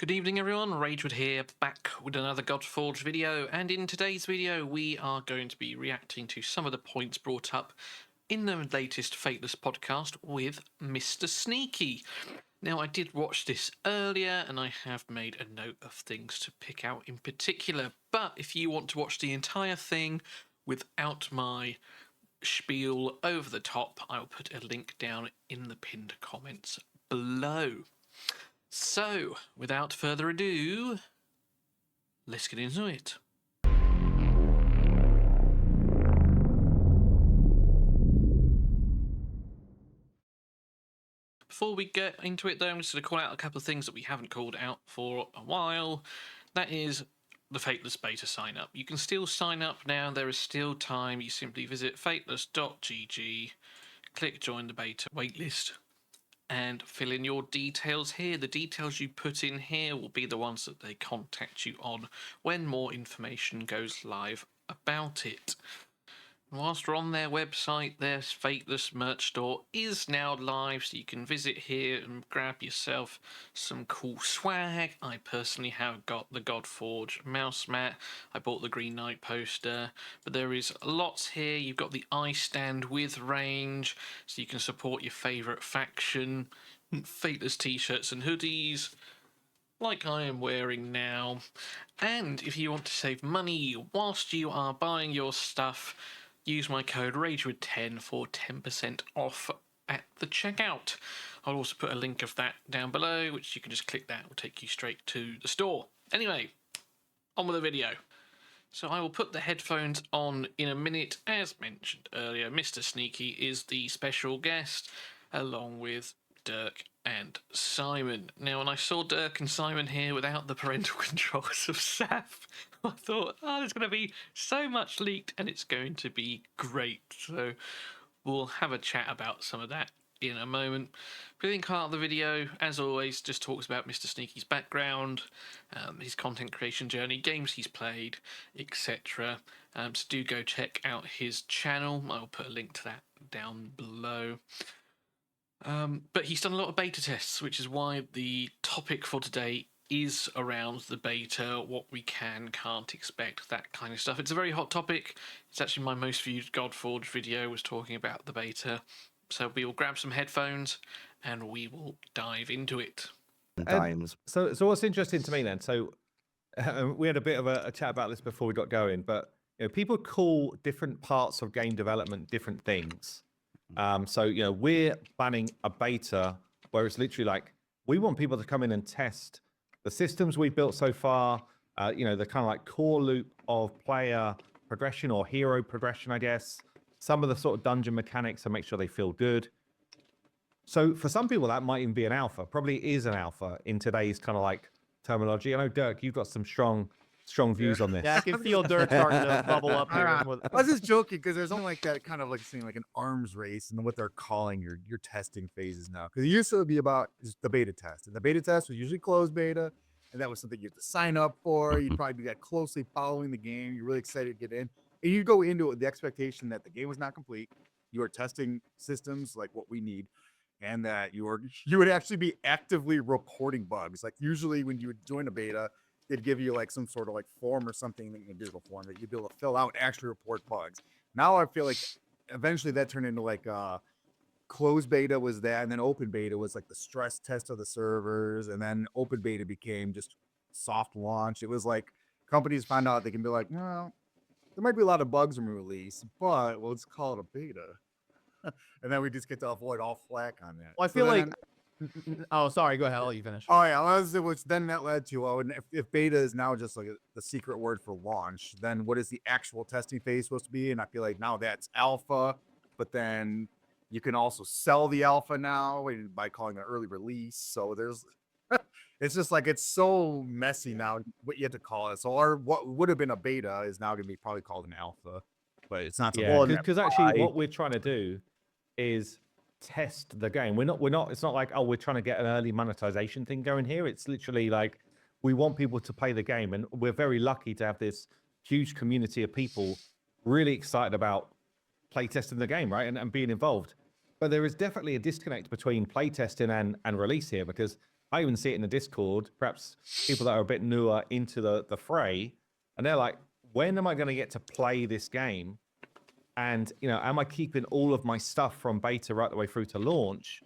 Good evening everyone, Ragewood here, back with another Godforge video, and in today's video we are going to be reacting to some of the points brought up in the latest Fateless podcast with Mr. Sneaky. Now I did watch this earlier and I have made a note of things to pick out in particular, but if you want to watch the entire thing without my spiel over the top, I'll put a link down in the pinned comments below. So, without further ado, let's get into it. Before we get into it though, I'm just going to call out a couple of things that we haven't called out for a while. That is the Fateless beta sign up. You can still sign up now, there is still time. You simply visit fateless.gg, click join the beta waitlist, and fill in your details here. The details you put in here will be the ones that they contact you on when more information goes live about it. Whilst we're on their website, their Fateless merch store is now live, so you can visit here and grab yourself some cool swag. I personally have got the Godforge mouse mat. I bought the Green Knight poster, but there is lots here. You've got the iStand with range, so you can support your favourite faction. Fateless t-shirts and hoodies, like I am wearing now. And if you want to save money whilst you are buying your stuff, use my code RAGEWOOD10 for 10% off at the checkout. I'll also put a link of that down below, which you can just click that, will take you straight to the store. Anyway, on with the video. So I will put the headphones on in a minute. As mentioned earlier, Mr. Sneaky is the special guest, along with Dirk and Simon. Now, when I saw Dirk and Simon here without the parental controls of Saf, I thought, oh, there's going to be so much leaked and it's going to be great. So we'll have a chat about some of that in a moment. Brilliant part of the video, as always, just talks about Mr. Sneaky's background, his content creation journey, games he's played, etc. So do go check out his channel. I'll put a link to that down below. But he's done a lot of beta tests, which is why the topic for today is around the beta, what we can't expect, that kind of stuff. It's a very hot topic. It's actually my most viewed Godforge video was talking about the beta. So we will grab some headphones and we will dive into it. So what's interesting to me then, so we had a bit of a chat about this before we got going, but people call different parts of game development different things. So we're planning a beta where it's literally like we want people to come in and test the systems we've built so far, the kind of like core loop of player progression or hero progression, I guess, some of the sort of dungeon mechanics to make sure they feel good. So for some people that might even be an alpha, probably is an alpha in today's kind of like terminology. I know, Dirk, you've got some strong views on this. Yeah, I can feel Dirk starting to bubble up here. I was just joking because there's only like that kind of like seeing like an arms race and what they're calling your testing phases now. Because it used to be about the beta test, and the beta test was usually closed beta, and that was something you had to sign up for. You'd probably be that closely following the game. You're really excited to get in, and you go into it with the expectation that the game was not complete. You are testing systems like what we need, and that you would actually be actively reporting bugs. Like usually when you would join a beta, they'd give you like some sort of like form or something in a digital form that you'd be able to fill out and actually report bugs. Now I feel like eventually that turned into like closed beta was that, and then open beta was like the stress test of the servers, and then open beta became just soft launch. It was like companies find out they can be like, no, there might be a lot of bugs when we release, but let's call it a beta. And then we just get to avoid all flack on that. Well, I feel like. Oh, sorry. Go ahead. I'll let you finish. Oh yeah, which then that led to and if beta is now just like the secret word for launch, then what is the actual testing phase supposed to be? And I feel like now that's alpha, but then you can also sell the alpha now by calling it early release. So there's, it's just like it's so messy now what you have to call it. So what would have been a beta is now going to be probably called an alpha, but it's not. Yeah, because actually what we're trying to do is test the game. We're not it's not like, oh, we're trying to get an early monetization thing going here. It's literally like we want people to play the game, and we're very lucky to have this huge community of people really excited about play testing the game, right, and being involved. But there is definitely a disconnect between play testing and release here, because I even see it in the Discord, perhaps people that are a bit newer into the fray, and they're like, when am I going to get to play this game? And, am I keeping all of my stuff from beta right the way through to launch?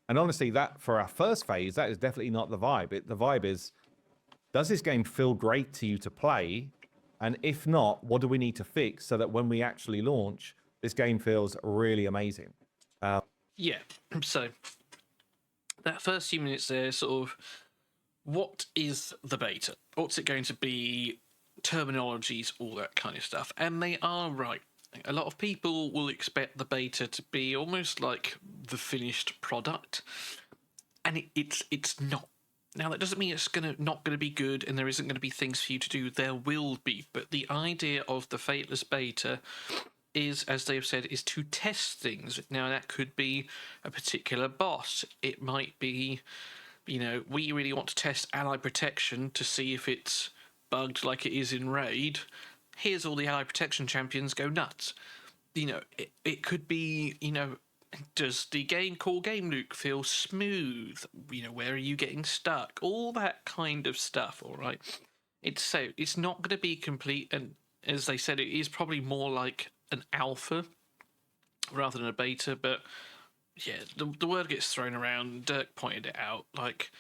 And honestly, that for our first phase, that is definitely not the vibe. The vibe is, does this game feel great to you to play? And if not, what do we need to fix so that when we actually launch, this game feels really amazing? Yeah. So that first few minutes there, sort of, what is the beta? What's it going to be? Terminologies, all that kind of stuff. And they are right. A lot of people will expect the beta to be almost like the finished product, and it's not. Now that doesn't mean it's not gonna be good, and there isn't gonna be things for you to do. There will be, but the idea of the Fateless beta is, as they have said, is to test things. Now that could be a particular boss. It might be, we really want to test ally protection to see if it's bugged like it is in Raid. Here's all the ally protection champions, go nuts. It could be, does the core game loop feel smooth? Where are you getting stuck? All that kind of stuff, all right? It's not going to be complete, and as they said, it is probably more like an alpha rather than a beta, but yeah, the word gets thrown around. Dirk pointed it out, like,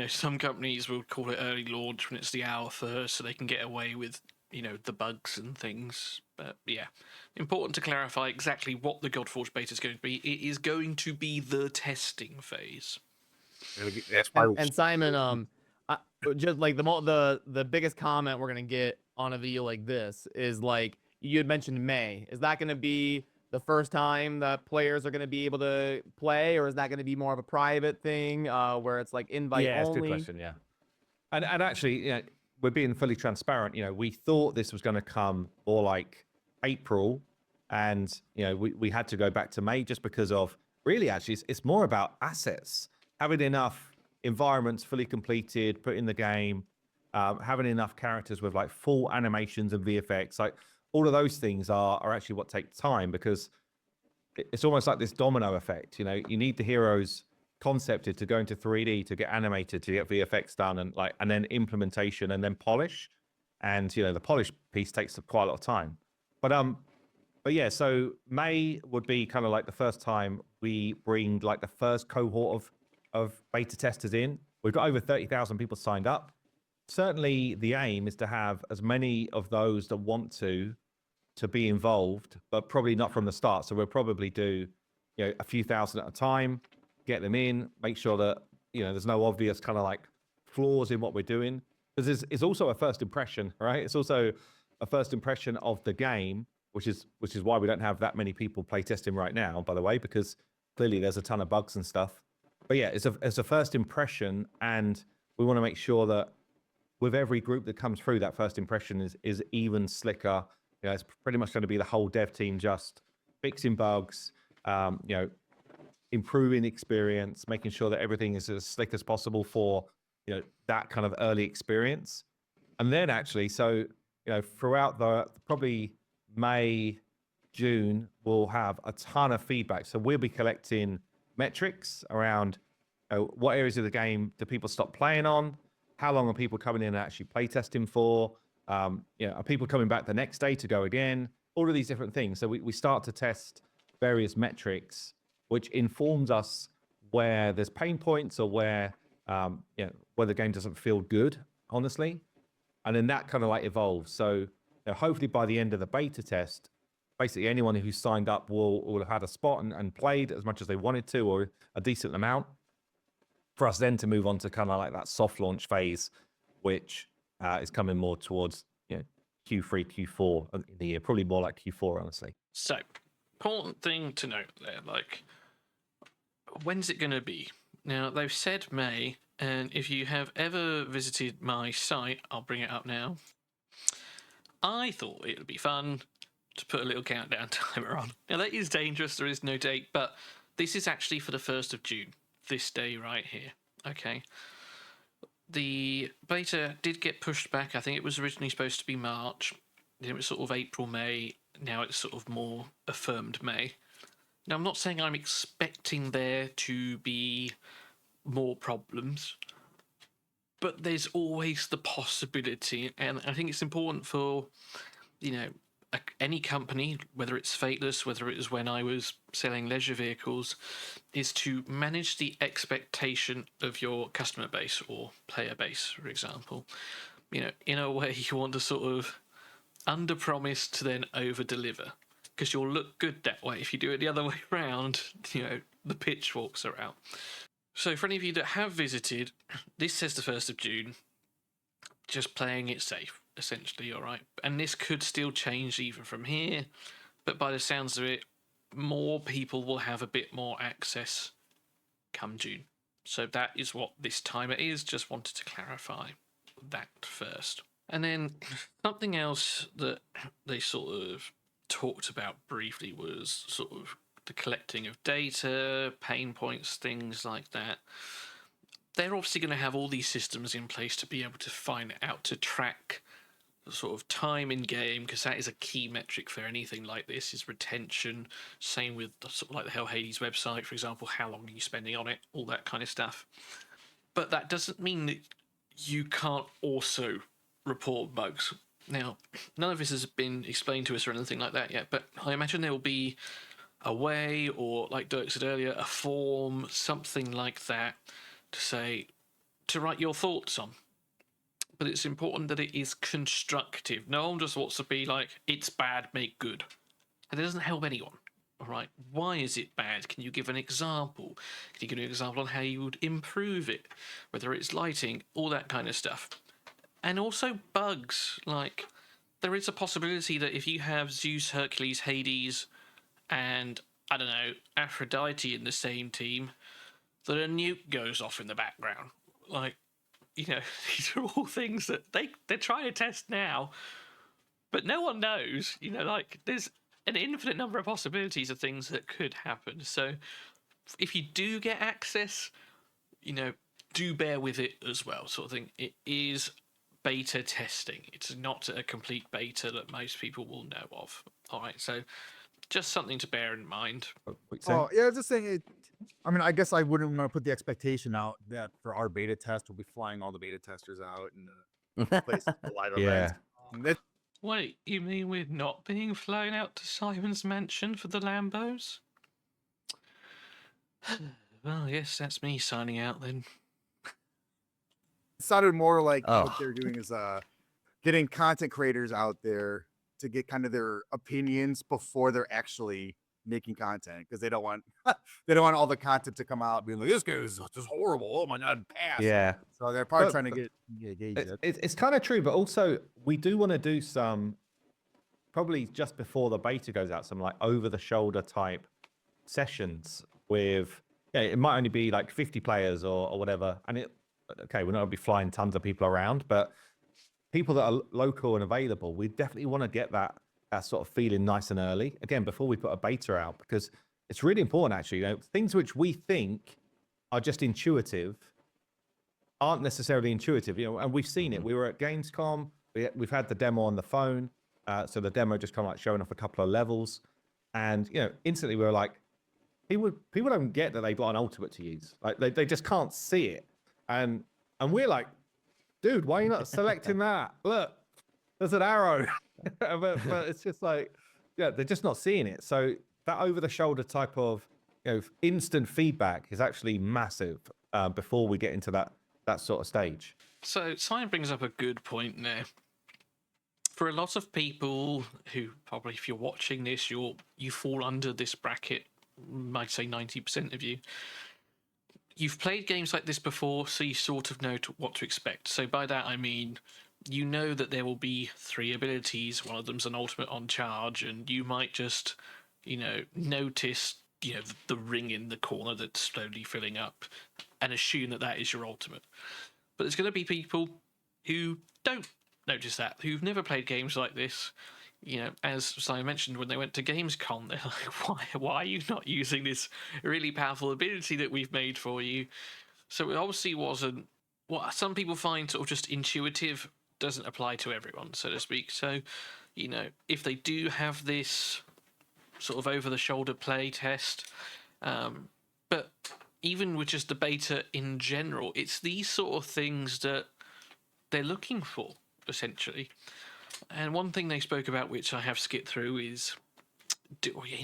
some companies will call it early launch when it's the alpha, so they can get away with, the bugs and things. But yeah, important to clarify exactly what the Godforge beta is going to be. It is going to be the testing phase. That's why. And Simon, just like the biggest comment we're gonna get on a video like this is like you had mentioned May. Is that gonna be the first time that players are gonna be able to play, or is that gonna be more of a private thing where it's like invite Yeah, it's a only? good question. Yeah, and actually, we're being fully transparent. We thought this was going to come more like April, and we had to go back to May just because of really actually it's more about assets, having enough environments fully completed, put in the game, having enough characters with like full animations and VFX, like all of those things are actually what take time, because it's almost like this domino effect. You need the heroes concepted to go into 3D, to get animated, to get VFX done, and then implementation and then polish. And the polish piece takes quite a lot of time. But yeah, so May would be kind of like the first time we bring like the first cohort of beta testers in. We've got over 30,000 people signed up. Certainly the aim is to have as many of those that want to be involved, but probably not from the start. So we'll probably do a few thousand at a time, get them in, make sure that there's no obvious kind of like flaws in what we're doing, because it's also a first impression, right? It's also a first impression of the game, which is why we don't have that many people play testing right now, by the way, because clearly there's a ton of bugs and stuff. But yeah, it's a first impression, and we want to make sure that with every group that comes through, that first impression is even slicker. It's pretty much going to be the whole dev team just fixing bugs, improving the experience, making sure that everything is as slick as possible for that kind of early experience. And then actually, so throughout the probably May, June, we'll have a ton of feedback. So we'll be collecting metrics around what areas of the game do people stop playing on, how long are people coming in and actually play testing for, are people coming back the next day to go again, all of these different things. So we start to test various metrics, which informs us where there's pain points or where the game doesn't feel good, honestly. And then that kind of like evolves. So hopefully by the end of the beta test, basically anyone who signed up will have had a spot and played as much as they wanted to, or a decent amount, for us then to move on to kind of like that soft launch phase, which is coming more towards Q3, Q4 in the year, probably more like Q4, honestly. So, important thing to note there, like, when's it going to be? Now, they've said May, and if you have ever visited my site, I'll bring it up now. I thought it would be fun to put a little countdown timer on. Now, that is dangerous, there is no date, but this is actually for the 1st of June, this day right here. Okay. The beta did get pushed back. I think it was originally supposed to be March. Then it was sort of April, May. Now it's sort of more affirmed May. Now, I'm not saying I'm expecting there to be more problems. But there's always the possibility, and I think it's important for, any company, whether it's Fateless, whether it was when I was selling leisure vehicles, is to manage the expectation of your customer base or player base, for example. In a way, you want to sort of under-promise to then over-deliver, because you'll look good that way. If you do it the other way around, the pitchforks are out. So for any of you that have visited, this says the 1st of June, just playing it safe, essentially, all right? And this could still change even from here, but by the sounds of it, more people will have a bit more access come June. So that is what this timer is. Just wanted to clarify that first. And then something else that they sort of talked about briefly was sort of the collecting of data, pain points, things like that. They're obviously going to have all these systems in place to be able to find out, to track the sort of time in game, because that is a key metric for anything like this, is retention. Same with sort of like the Hell Hades website, for example, how long are you spending on it, all that kind of stuff. But that doesn't mean that you can't also report bugs. Now, none of this has been explained to us or anything like that yet, but I imagine there will be a way, or like Dirk said earlier, a form, something like that, to write your thoughts on. But it's important that it is constructive. No one just wants to be like, it's bad, make good. And it doesn't help anyone. All right, why is it bad? Can you give an example? Can you give an example on how you would improve it? Whether it's lighting, all that kind of stuff. And also bugs. Like, there is a possibility that if you have Zeus, Hercules, Hades, and, I don't know, Aphrodite in the same team, that a nuke goes off in the background. Like, these are all things that they're trying to test now, but no one knows. There's an infinite number of possibilities of things that could happen. So if you do get access, do bear with it as well, sort of thing. It is beta testing. It's not a complete beta that most people will know of. All right, so just something to bear in mind. Oh, yeah, I was just saying it. I mean, I guess I wouldn't want to put the expectation out that for our beta test, we'll be flying all the beta testers out and place live events. Wait, you mean we're not being flown out to Simon's mansion for the Lambos? Well, yes, that's me signing out then. It sounded more like Oh. what they're doing is getting content creators out there to get kind of their opinions before they're actually making content, because they don't want all the content to come out being like, this game is just horrible, oh my god, pass. Yeah. So they're probably But- trying to get engaged. It's kind of true, but also we do want to do some, probably just before the beta goes out, some like over-the-shoulder type sessions with, it might only be like 50 players or whatever. And we're not going to be flying tons of people around, but people that are local and available, we definitely want to get that sort of feeling nice and early, again, before we put a beta out, because it's really important, actually. Things which we think are just intuitive aren't necessarily intuitive, and we've seen it. We were at Gamescom, we've had the demo on the phone, so the demo just kind of like showing off a couple of levels, and instantly we were like, people don't get that they've got an ultimate to use, like they just can't see it, and we're like, dude, why are you not selecting that? Look, there's an arrow. but it's just like, they're just not seeing it. So that over-the-shoulder type of instant feedback is actually massive before we get into that sort of stage. So Simon brings up a good point there. For a lot of people who probably, if you're watching this, you fall under this bracket, might say 90% of you. You've played games like this before, so you sort of know what to expect. So by that I mean, you know that there will be 3 abilities. One of them's an ultimate on charge, and you might just, notice, the ring in the corner that's slowly filling up, and assume that is your ultimate. But there's going to be people who don't notice that, who've never played games like this. As Simon mentioned, when they went to Gamescom, they're like, why are you not using this really powerful ability that we've made for you? So it obviously wasn't what some people find sort of just intuitive, doesn't apply to everyone, so to speak. So, if they do have this sort of over-the-shoulder play test, but even with just the beta in general, it's these sort of things that they're looking for, essentially. And one thing they spoke about, which I have skipped through, is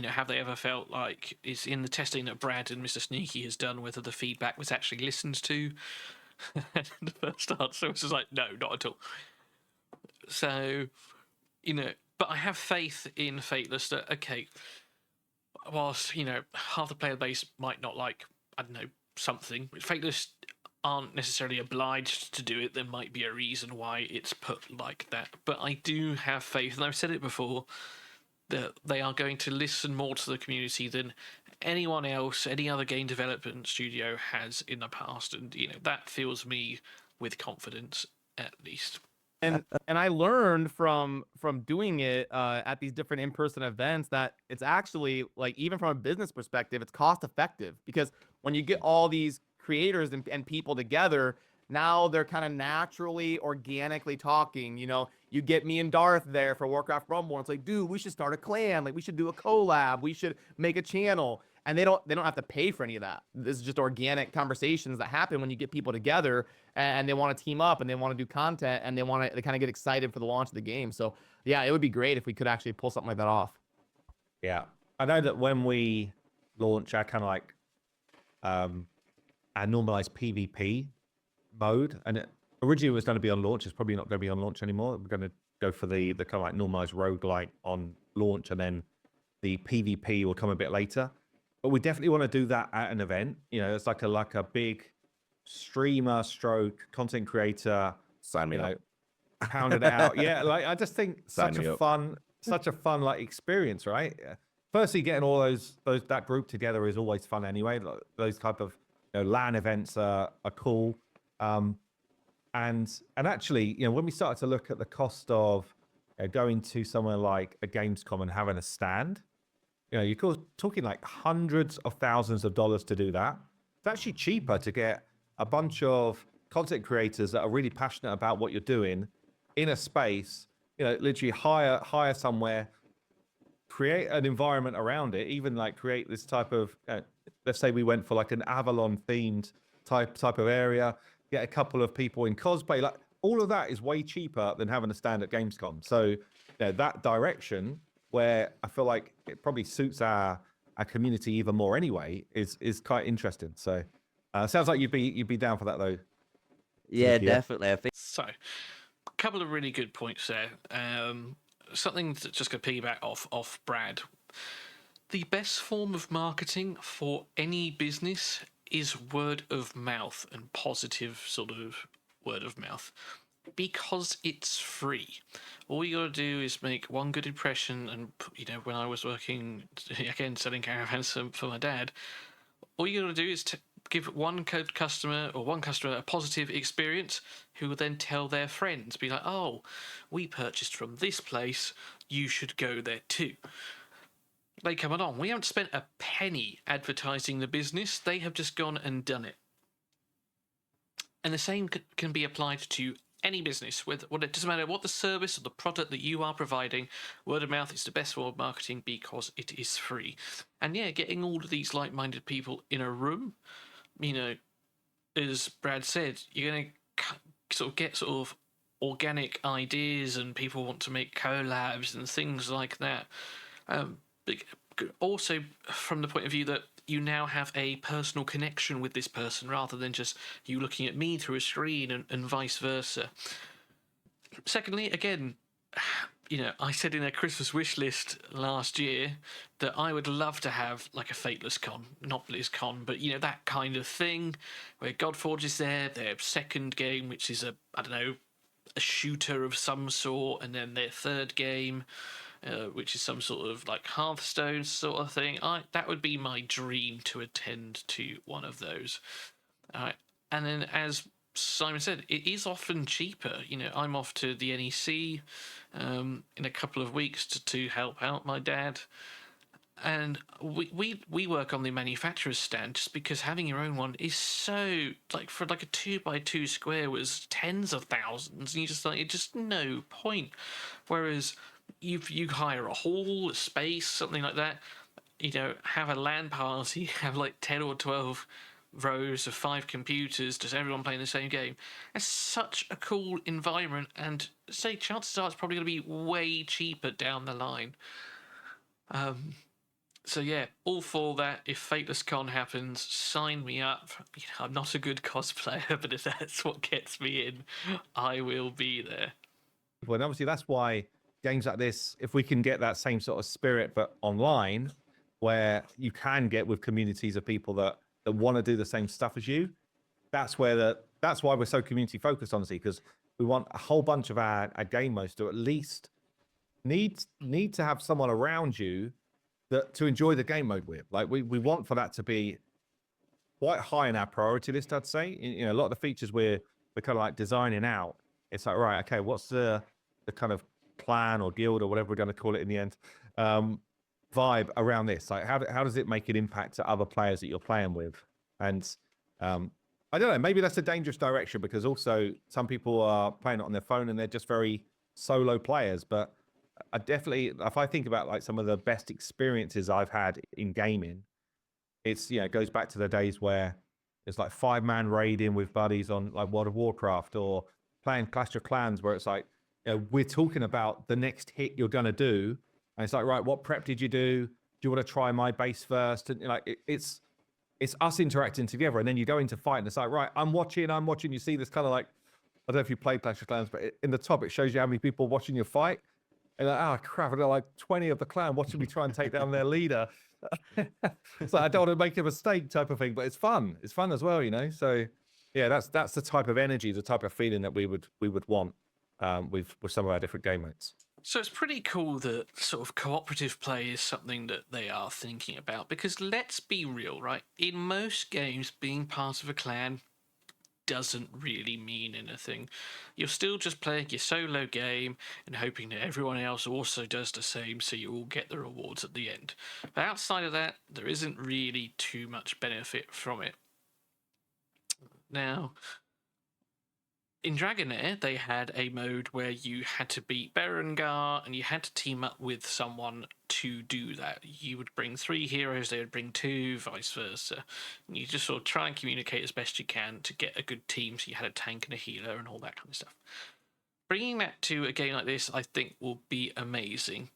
have they ever felt like is in the testing that Brad and Mr. Sneaky has done, whether the feedback was actually listened to? The first answer was just like, no, not at all. So, but I have faith in Fateless that, okay, whilst, half the player base might not like, I don't know, something, Fateless aren't necessarily obliged to do it. There might be a reason why it's put like that. But I do have faith, and I've said it before, that they are going to listen more to the community than anyone else, any other game development studio has in the past. And, that fills me with confidence, at least. And I learned from doing it at these different in-person events that it's actually, like, even from a business perspective, it's cost effective, because when you get all these creators and people together, now they're kind of naturally, organically talking. You get me and Darth there for Warcraft Rumble, and it's like, dude, we should start a clan, like we should do a collab, we should make a channel. And they don't have to pay for any of that. This is just organic conversations that happen when you get people together and they want to team up and they want to do content and they kind of get excited for the launch of the game. So yeah, it would be great if we could actually pull something like that off. Yeah, I know that when we launch our kind of like our normalized PvP mode, and originally it was going to be on launch. It's probably not going to be on launch anymore. We're going to go for the kind of like normalized roguelite on launch, and then the PvP will come a bit later. But we definitely want to do that at an event. It's like a big streamer stroke content creator. Sign me up. Pound it out. Yeah, like I just think Sign such me a up. fun like experience, right? Firstly, getting all that group together is always fun anyway. Those type of LAN events are cool. And actually, when we started to look at the cost of going to somewhere like a Gamescom and having a stand, you're talking like hundreds of thousands of dollars to do that. It's actually cheaper to get a bunch of content creators that are really passionate about what you're doing in a space, literally hire somewhere, create an environment around it, even like create this type of, let's say we went for like an Avalon themed type of area, get a couple of people in cosplay, like all of that is way cheaper than having a stand at Gamescom. So that direction, where I feel like it probably suits our community even more anyway, is quite interesting. So sounds like you'd be down for that though. Yeah, Yeah. definitely. I think So, a couple of really good points there. Something that's just going to piggyback off Brad. The best form of marketing for any business is word of mouth, and positive sort of word of mouth, because it's free. All you gotta do is make one good impression. And when I was working again selling caravans for my dad, all you gotta do is give one customer a positive experience, who will then tell their friends, be like, oh, we purchased from this place, you should go there too. They come along. We haven't spent a penny advertising the business. They have just gone and done it. And the same can be applied to any business. It doesn't matter what the service or the product that you are providing. Word of mouth is the best form of marketing because it is free. And yeah, getting all of these like-minded people in a room, as Brad said, you're going to get organic ideas, and people want to make collabs and things like that. Also, from the point of view that you now have a personal connection with this person, rather than just you looking at me through a screen, and vice versa. Secondly, again, I said in a Christmas wish list last year that I would love to have like a Fateless con, not BlizzCon, but that kind of thing, where Godforge is there, their second game, which is a shooter of some sort, and then their third game, which is some sort of like Hearthstone sort of thing. That would be my dream, to attend to one of those. And then, as Simon said, it is often cheaper. I'm off to the NEC in a couple of weeks to help out my dad. And we work on the manufacturer's stand, just because having your own one is so, like, for like a 2x2 square was tens of thousands, and you just like, it's just no point. Whereas you hire a hall, a space, something like that, have a LAN party, have like 10 or 12 rows of 5 computers, just everyone playing the same game. It's such a cool environment, and say chances are it's probably going to be way cheaper down the line. So yeah, all for that. If Fateless Con happens, sign me up. You know, I'm not a good cosplayer, but if that's what gets me in, I will be there. Well, and obviously that's why games like this, if we can get that same sort of spirit but online, where you can get with communities of people that want to do the same stuff as you, that's why we're so community focused, honestly, because we want a whole bunch of our game modes to at least need to have someone around you that to enjoy the game mode with. Like we want for that to be quite high in our priority list, I'd say. You know, a lot of the features we're kind of like designing out. It's like, right, okay, what's the kind of clan or guild or whatever we're going to call it in the end, vibe around this? Like, how does it make an impact to other players that you're playing with? And I don't know, maybe that's a dangerous direction, because also some people are playing it on their phone and they're just very solo players. But I definitely, if I think about like some of the best experiences I've had in gaming, it's, you know, it goes back to the days where it's like 5-man raiding with buddies on like World of Warcraft, or playing Clash of Clans, where it's like, you know, we're talking about the next hit you're going to do. And it's like, right, what prep did you do? Do you want to try my base first? And like, it's us interacting together. And then you go into fight and it's like, right, I'm watching. You see this kind of like, I don't know if you played Clash of Clans, but in the top, it shows you how many people are watching your fight. And like, oh crap, and they're like 20 of the clan watching me try and take down their leader. It's like, I don't want to make a mistake type of thing, but it's fun. It's fun as well, you know? So yeah, that's the type of energy, the type of feeling that we would want with some of our different game modes. So it's pretty cool that sort of cooperative play is something that they are thinking about, because let's be real, right? In most games, being part of a clan doesn't really mean anything. You're still just playing your solo game and hoping that everyone else also does the same, so you all get the rewards at the end. But outside of that, there isn't really too much benefit from it. Now, in Dragonair, they had a mode where you had to beat Berengar and you had to team up with someone to do that. You would bring 3 heroes, they would bring 2, vice versa. And you just sort of try and communicate as best you can to get a good team, so you had a tank and a healer and all that kind of stuff. Bringing that to a game like this, I think, will be amazing.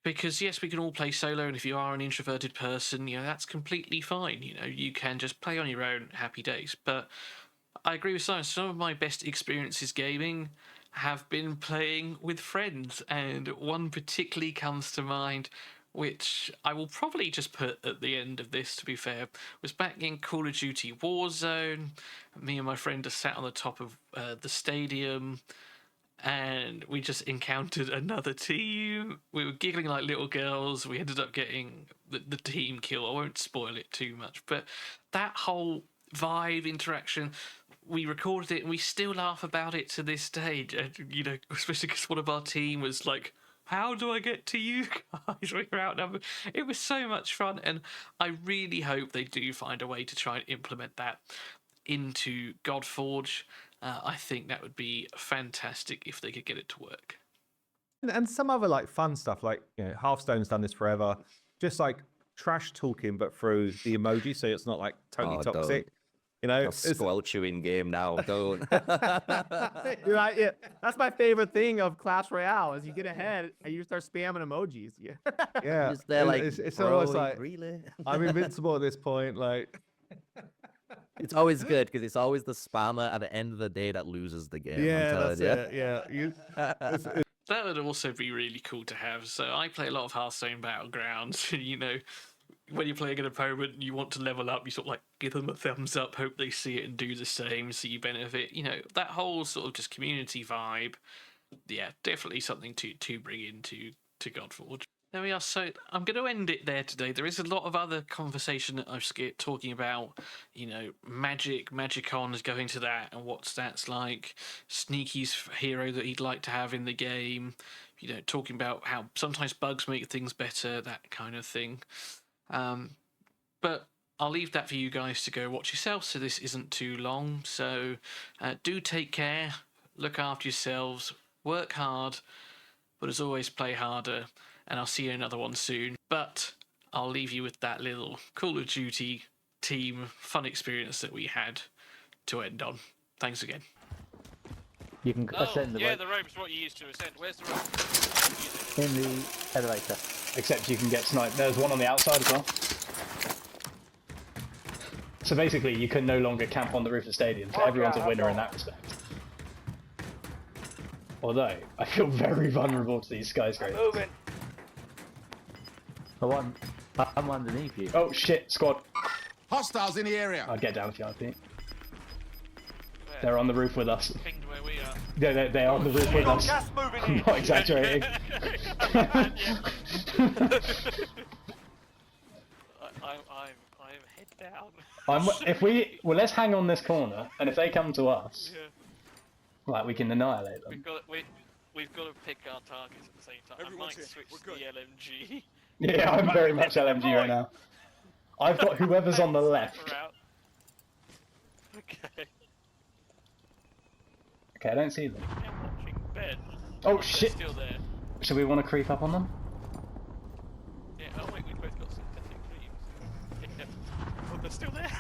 Because yes, we can all play solo, and if you are an introverted person, you know, that's completely fine. You know, you can just play on your own, happy days. But I agree with Simon. Some of my best experiences gaming have been playing with friends, and one particularly comes to mind, which I will probably just put at the end of this, to be fair, was back in Call of Duty Warzone. Me and my friend just sat on the top of the stadium, and we just encountered another team. We were giggling like little girls. We ended up getting the team kill. I won't spoil it too much, but that whole vibe interaction, we recorded it and we still laugh about it to this day. You know, especially because one of our team was like, how do I get to you guys? We were outnumbered. It was so much fun, and I really hope they do find a way to try and implement that into Godforge. I think that would be fantastic if they could get it to work. And some other like fun stuff, like, you know, Hearthstone's done this forever, just like trash talking but through the emoji, so it's not like totally Oh, toxic. don't. You know, I'll squelch you in game now. Don't. You're right. Yeah, that's my favorite thing of Clash Royale is you get ahead and you start spamming emojis. Yeah. yeah, Just there, like, it's bro, almost like really. I'm invincible at this point. Like, It's always good because it's always the spammer at the end of the day that loses the game. I'm telling you. Yeah, That would also be really cool to have. So I play a lot of Hearthstone Battlegrounds. You know, when you're playing an opponent and you want to level up, you sort of like give them a thumbs up, hope they see it and do the same, so you benefit. You know, that whole sort of just community vibe. Yeah, definitely something to bring into Godforge. There we are. So I'm going to end it there today. There is a lot of other conversation that I've skipped, talking about, you know, Magicon is going to that and what that's like, Sneaky's hero that he'd like to have in the game, you know, talking about how sometimes bugs make things better, that kind of thing. But I'll leave that for you guys to go watch yourself, so this isn't too long. So do take care, look after yourselves, work hard, but as always, play harder. And I'll see you in another one soon. But I'll leave you with that little Call of Duty team fun experience that we had to end on. Thanks again. You can ascend the rope the rope's what you used to ascend. Where's the rope? in the elevator. Except you can get sniped. There's one on the outside as well. So basically, you can no longer camp on the roof of the stadium. So everyone's a winner in that respect. Although, I feel very vulnerable to these skyscrapers. Moving. I'm underneath you. Oh shit, squad. Hostiles in the area. I'll get down if you like, Pete. They're on the roof with us. Pinged where we are. They're on the roof with us. Gas moving I'm not exaggerating. I'm head down. Let's hang on this corner, and if they come to us, like, we can annihilate them. We've got to pick our targets at the same time. Everyone's I might here. switch We're to the LMG. Yeah, I'm very much LMG right now. I've got whoever's on the left. Okay. Okay, I don't see them. I'm watching Ben. Oh They're shit! still there. Should we want to creep up on them? Yeah. Oh wait, we've both got synthetic fleems. Yeah. Oh, they're still there.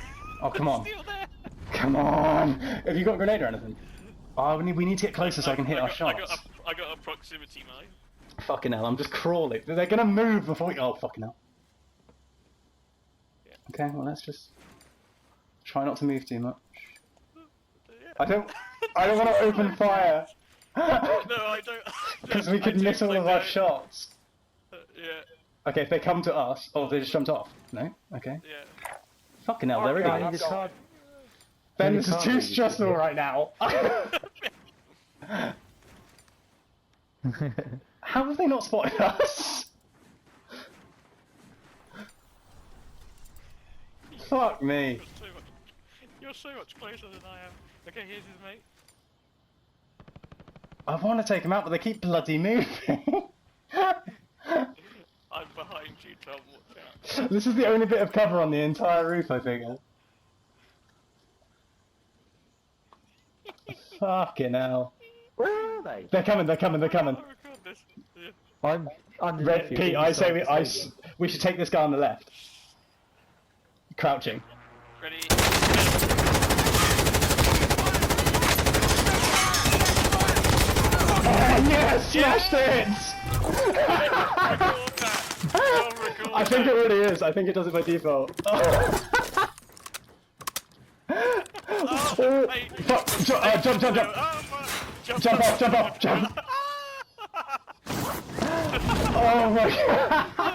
Oh, come on. They're still there. Come on! Have you got a grenade or anything? Oh, we need to get closer so I can hit our shots. I got a proximity mine. Fucking hell, I'm just crawling. They're gonna move before we... Oh, fucking hell. Yeah. Okay, well, let's just try not to move too much. I don't want to open fire! No, I don't. Because we could miss all of our shots. Yeah. Okay, if they come to us... Oh, they just jumped off. No? Okay. Yeah. Fucking hell, they're I need idiots. a card. Ben, this is can't too really stressful hit. right now. How have they not spotted us? Fuck me. You're so much closer than I am. Okay, here's his mate. I want to take them out, but they keep bloody moving. I'm behind you, Tom. Watch out. This is the only bit of cover on the entire roof, I figure. Fucking hell. Where are they? They're coming. Oh, record this. Yeah. I'm underneath Red, you. Pete, I say inside the we should take this guy on the left. Crouching. Ready? Oh yes! Smashed it! Record that. Record I think it really is. I think it does it by default. Oh, mate. Fuck! Jump! Oh, fuck. Jump off! Oh my god!